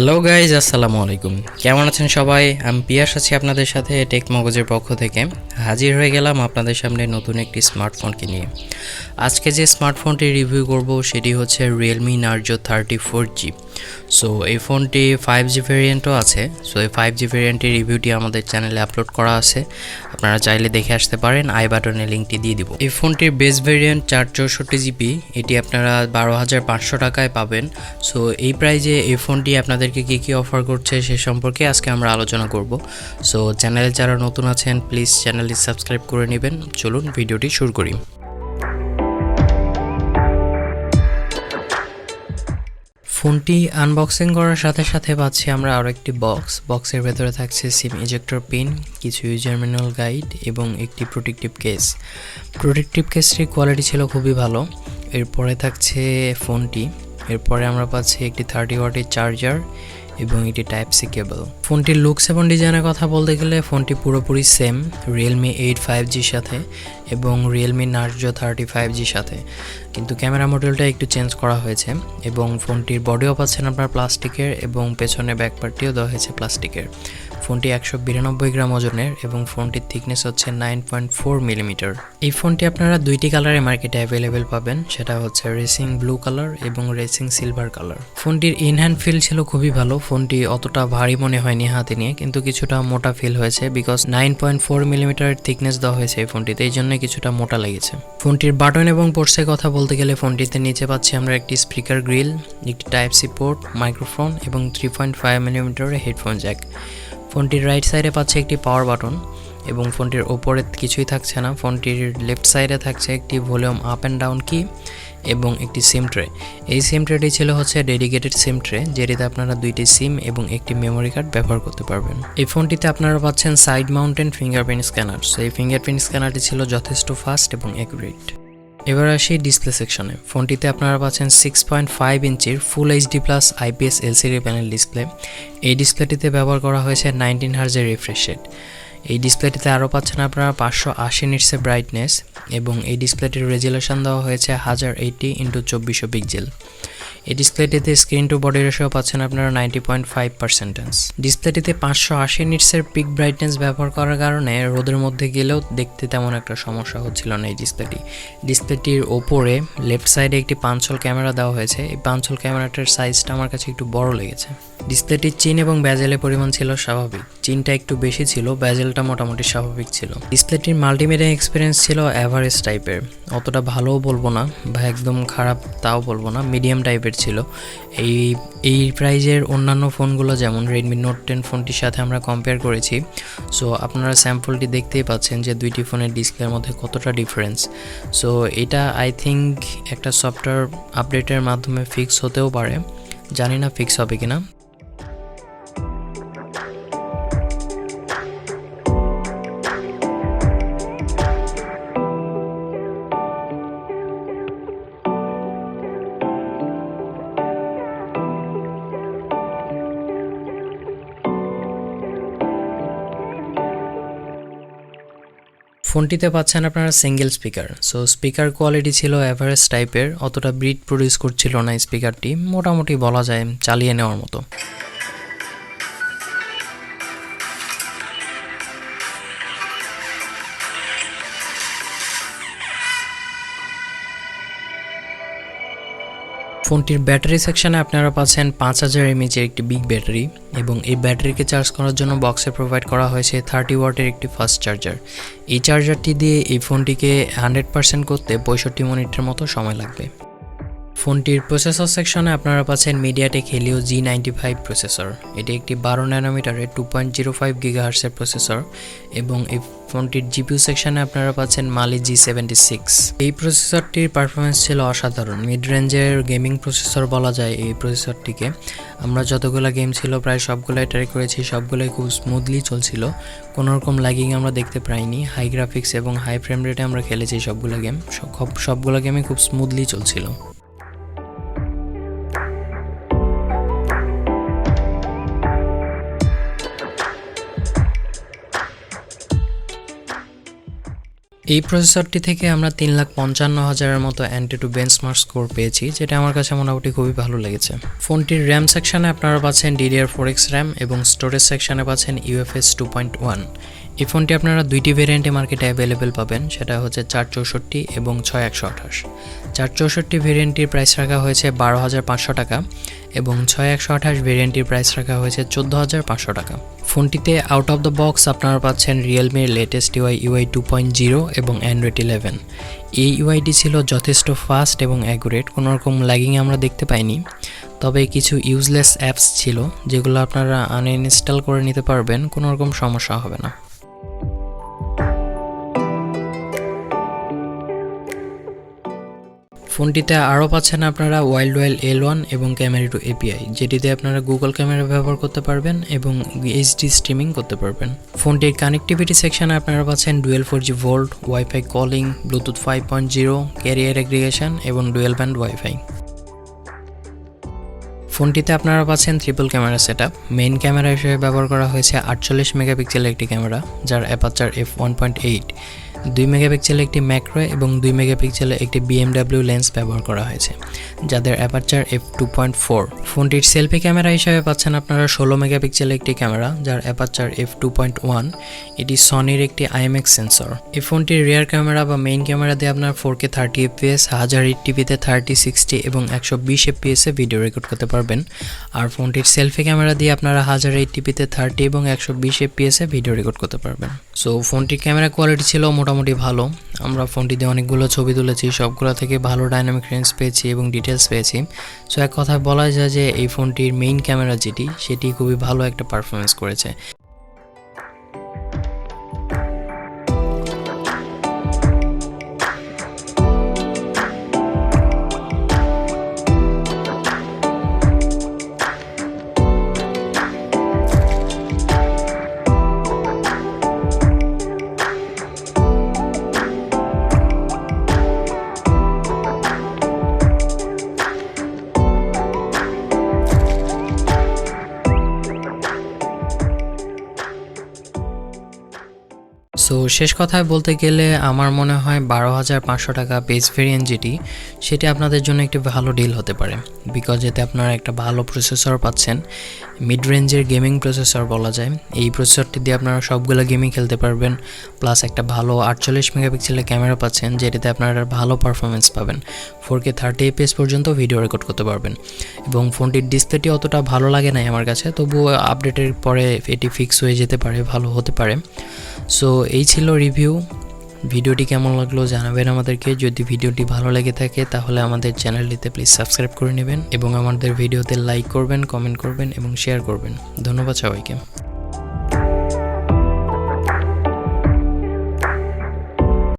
Hello guys, আসসালামু আলাইকুম। কেমন আছেন সবাই? আমি পিয়াস আছি আপনাদের সাথে টেক মগজের পক্ষ থেকে। হাজির হয়ে গেলাম আপনাদের সামনে নতুন একটি স্মার্টফোনকে নিয়ে। আজকে যে স্মার্টফোনটি রিভিউ করব সেটি হচ্ছে Realme Narzo 34G। সো এই ফোনটি 5G ভেরিয়েন্টও আছে। সো এই 5G ভেরিয়েন্টের রিভিউটি আমাদের চ্যানেলে আপলোড করা আছে, আপনারা চাইলে দেখে আসতে পারেন। আই বাটনে লিঙ্কটি দিয়ে দিব। এই ফোনটির বেস ভেরিয়েন্ট 464GB, এটি আপনারা 12,500 টাকায় পাবেন। সো এই প্রাইজে এই ফোনটি আপনাদেরকে কী অফার করছে সে সম্পর্কে আজকে আমরা আলোচনা করব। সো চ্যানেলে যারা নতুন আছেন প্লিজ চ্যানেলটি সাবস্ক্রাইব করে নেবেন। চলুন ভিডিওটি শুরু করি। ফোনটি আনবক্সিং করার সাথে সাথে পাচ্ছি আমরা আরও একটি বক্সের ভেতরে থাকছে সিম ইজেক্টর পিন, কিছু ইউজার ম্যানুয়াল গাইড এবং একটি প্রোটেক্টিভ কেসটির কোয়ালিটি ছিল খুবই ভালো। এরপরে থাকছে ফোনটি, এরপরে আমরা পাচ্ছি একটি 30 ওয়াটের চার্জার এবং একটি টাইপ সি কেবল। ফোনটির লুকস এবং ডিজাইনের কথা বলতে গেলে ফোনটি পুরোপুরি সেম Realme 8 5Gর সাথে এবং Realme Narzo 35Gর সাথে, কিন্তু ক্যামেরা মডেলটা একটু চেঞ্জ করা হয়েছে এবং ফোনটির বডিও পাচ্ছেন আপনার প্লাস্টিকের এবং পেছনে ব্যাকপার্টটিও দেওয়া হয়েছে প্লাস্টিকের। ফোনটি 192 গ্রাম ওজনের এবং ফোনটির থিকনেস হচ্ছে 9.4 মিলিমিটার। এই ফোনটি আপনারা দুইটি কালারে মার্কেটে অ্যাভেলেবেল পাবেন, সেটা হচ্ছে রেসিং ব্লু কালার এবং রেসিং সিলভার কালার। ফোনটির ইনহ্যান্ড ফিল ছিল খুবই ভালো। ফোনটি অতটা ভারী মনে হয়নি হাতে নিয়ে, কিন্তু কিছুটা মোটা ফিল হয়েছে বিকজ 9.4 মিলিমিটারের থিকনেস দেওয়া হয়েছে এই ফোনটিতে, এই জন্য কিছুটা মোটা লেগেছে। ফোনটির বাটন এবং পোর্টসের কথা বলতে গেলে ফোনটিতে নিচে পাচ্ছি আমরা একটি স্পিকার গ্রিল, একটি টাইপ সি পোর্ট, মাইক্রোফোন এবং 3.5 মিলিমিটারের হেডফোন জ্যাক। ফোনটির রাইট সাইডে পাচ্ছে একটি পাওয়ার বাটন এবং ফোনটির ওপরে কিছুই থাকছে না। ফোনটির লেফট সাইডে থাকছে একটি ভলিউম আপ অ্যান্ড ডাউন কি এবং একটি সিম ট্রে। এই সিম ট্রেটি ছিল হচ্ছে ডেডিকেটেড সিম ট্রে, যেটিতে আপনারা দুইটি সিম এবং একটি মেমোরি কার্ড ব্যবহার করতে পারবেন। এই ফোনটিতে আপনারা পাচ্ছেন side mountain fingerprint scanner. So এই ফিঙ্গারপ্রিন্ট স্ক্যানারটি ছিল যথেষ্ট ফাস্ট এবং অ্যাকুরেট। এবার আসি ডিসপ্লে সেকশনে। ফোনটিতে আপনারা পাচ্ছেন 6.5 ইঞ্চির full HD plus IPS LCD panel display. এই ডিসপ্লেটিতে ব্যবহার করা হয়েছে 19 হার্জের রিফ্রেশ রেট। এই ডিসপ্লেটিতে আরও পাচ্ছেন আপনারা 580 নিটসের ব্রাইটনেস এবং এই ডিসপ্লেটির রেজুলেশন দেওয়া হয়েছে 1080x2400 পিক্সেল। এই ডিসপ্লেটিতে স্ক্রিন টু বডি রেশিও পাচ্ছেন আপনারা 90.5%। ডিসপ্লেটিতে 580 নিটসের পিক ব্রাইটনেস ব্যবহার করার কারণে রোদের মধ্যে গেলেও দেখতে তেমন একটা সমস্যা হচ্ছিল না এই ডিসপ্লেটির ওপরে লেফট সাইডে একটি পাঞ্চল ক্যামেরা দেওয়া হয়েছে। এই পাঞ্চল ক্যামেরাটার সাইজটা আমার কাছে একটু বড় লেগেছে। ডিসপ্লেটির চিন এবং ব্যাজেলের পরিমাণ ছিল স্বাভাবিক, চিনটা একটু বেশি ছিল, ব্যাজেলটা মোটামুটি স্বাভাবিক ছিল। ডিসপ্লেটির মাল্টিমিডিয়া এক্সপিরিয়েন্স ছিল অ্যাভারেজ টাইপের, অতটা ভালোও বলবো না বা একদম খারাপ তাও বলবো না, মিডিয়াম টাইপের ছিল। এই প্রাইজের অন্যান্য ফোনগুলো যেমন Redmi Note 10 ফোনটির সাথে আমরা কম্পেয়ার করেছি। সো আপনারা স্যাম্পলটি দেখতেই পাচ্ছেন যে দুইটি ফোনের ডিসপ্লের মধ্যে কতটা ডিফারেন্স। সো এটা আই থিঙ্ক একটা সফটওয়্যার আপডেটের মাধ্যমে ফিক্স হতেও পারে, জানি না ফিক্স হবে কিনা। ফোনটিতে পাচ্ছেন আপনারা single speaker. So speaker quality ছিল অ্যাভারেজ টাইপের, অতটা ব্রিট প্রডিউস করছিল না স্পিকারটি, মোটামুটি বলা যায় চালিয়ে নেওয়ার মতো। ফোনটির ব্যাটারি সেকশনে আপনারা পাচ্ছেন 5000 mAh একটি বিগ ব্যাটারি এবং এই ব্যাটারিকে চার্জ করার জন্য বক্সে প্রোভাইড করা হয়েছে 30 ওয়াটের একটি ফাস্ট চার্জার। এই চার্জারটি দিয়ে এই ফোনটিকে 100% করতে 65 মিনিটের মতো সময় লাগবে। ফোনটির প্রসেসর সেকশনে আপনারা পাচ্ছেন মিডিয়াটেক হেলিও G95 প্রসেসর। এটি একটি 12 ন্যানোমিটারের 2.05 গিগাহার্টসের প্রসেসর এবং এই ফোনটির জিপিইউ সেকশনে আপনারা পাচ্ছেন মালি G76। এই প্রসেসরটির পারফরমেন্স ছিল অসাধারণ, মিড রেঞ্জের গেমিং প্রসেসর বলা যায় এই প্রসেসরটিকে। আমরা যতগুলো গেম ছিল প্রায় সবগুলোই ট্রাই করেছি, সবগুলোই খুব স্মুথলি চলছিল, কোনোরকম ল্যাগিং আমরা দেখতে পাইনি। হাই গ্রাফিক্স এবং হাই ফ্রেম রেটে আমরা খেলেছি সবগুলো গেমই খুব স্মুথলি চলছিল। এই প্রসেসরটি থেকে আমরা 3,55,000-এর মতো অ্যান্টিটু বেঞ্চমার্ক স্কোর পেয়েছি, যেটা আমার কাছে মোটামুটি খুবই ভালো লেগেছে। ফোনটির র্যাম সেকশনে আপনারা পাচ্ছেন DDR4X র্যাম এবং স্টোরেজ সেকশনে পাচ্ছেন UFS 2.1। এই ফোনটি আপনারা দুইটি ভেরিয়েন্টে মার্কেটে অ্যাভেলেবেল পাবেন, সেটা হচ্ছে 464 এবং 6128। 464 ভেরিয়েন্টটির প্রাইস রাখা হয়েছে 12,500 টাকা এবং 6128 ভেরিয়েন্টটির প্রাইস রাখা হয়েছে 14,500 টাকা। ফোনটিতে আউট অফ দ্য বক্স আপনারা পাচ্ছেন রিয়েলমির লেটেস্ট UI 2.0 এবং অ্যান্ড্রয়েড 11। এই ইউআইটি ছিল যথেষ্ট ফাস্ট এবং অ্যাকুরেট, কোনো রকম ল্যাগিং আমরা দেখতে পাইনি। তবে কিছু ইউজলেস অ্যাপস ছিল যেগুলো আপনারা আনইনস্টল করে নিতে পারবেন, কোনো রকম সমস্যা হবে না। ফোনটিতে আরও পাচ্ছেন আপনারা ওয়াইল্ড L1 এবং ক্যামেরা টু API, যেটিতে আপনারা গুগল ক্যামেরা ব্যবহার করতে পারবেন এবং HD স্ট্রিমিং করতে পারবেন। ফোনটির কানেক্টিভিটি সেকশনে আপনারা পাচ্ছেন dual 4G volt, wifi calling, Bluetooth 5.0, career aggregation এবং ডুয়েল ব্যান্ড ওয়াইফাই। ফোনটিতে আপনারা পাচ্ছেন triple camera setup. Main camera হিসেবে ব্যবহার করা হয়েছে 48 মেগাপিক্সেলের একটি ক্যামেরা, যার অ্যাপারচার f1.8, 2 মেগাপিক্সেলের একটি ম্যাক্রো এবং 2 মেগাপিক্সেলের একটি BMW লেন্স ব্যবহার করা হয়েছে, যাদের অ্যাপারচার f2.4। ফোনটির সেলফি ক্যামেরা হিসেবে পাচ্ছেন আপনারা 16 মেগাপিক্সেলের একটি ক্যামেরা, যার অ্যাপারচার f2.1। এটি সনির একটি IMX সেন্সর। এই ফোনটির রিয়ার ক্যামেরা বা মেইন ক্যামেরা দিয়ে আপনার 4K 30 fps, 1080p-তে 30, 60 এবং 120 fps-এ ভিডিও রেকর্ড করতে পারবেন। আর ফোনটির সেলফি ক্যামেরা দিয়ে আপনারা 1080p-তে 30 এবং 120 fps-এ ভিডিও রেকর্ড করতে পারবেন। সো ফোনটির ক্যামেরা কোয়ালিটি ছিল মোটামুটি ভালো। আমরা ফোনটি দিয়ে অনেকগুলো ছবি তুলেছি, সবগুলো থেকে ভালো ডাইনামিক রেঞ্জ পেয়েছি এবং ডিটেলস পেয়েছি। সো এক কথায় বলা যায় যে এই ফোনটির মেইন ক্যামেরা সেটি খুবই ভালো একটা পারফরমেন্স করেছে। সো শেষ কথায় বলতে গেলে আমার মনে হয় 12,500 টাকা বেস ভেরিয়েন্ট সেটি আপনাদের জন্য একটি ভালো ডিল হতে পারে, বিকজ এতে আপনারা একটা ভালো প্রসেসর পাচ্ছেন, মিড রেঞ্জের গেমিং প্রসেসর বলা যায়। এই প্রসেসরটি দিয়ে আপনারা সবগুলো গেমই খেলতে পারবেন, প্লাস একটা ভালো 48 মেগাপিক্সেলের ক্যামেরা পাচ্ছেন, যেটিতে আপনারা ভালো পারফরমেন্স পাবেন, 4K 30 fps পর্যন্ত ভিডিও রেকর্ড করতে পারবেন। এবং ফোনটির ডিসপ্লেটি অতটা ভালো লাগে নাই আমার কাছে, তবুও আপডেটের পরে এটি ফিক্স হয়ে যেতে পারে, ভালো হতে পারে। সো এই ছিল রিভিউ। ভিডিওটি কেমন লাগলো জানাবেন আমাদেরকে। যদি ভিডিওটি ভালো লেগে থাকে তাহলে আমাদের চ্যানেলটিতে প্লিজ সাবস্ক্রাইব করে নেবেন এবং আমাদের ভিডিওতে লাইক করবেন, কমেন্ট করবেন এবং শেয়ার করবেন। ধন্যবাদ সবাইকে।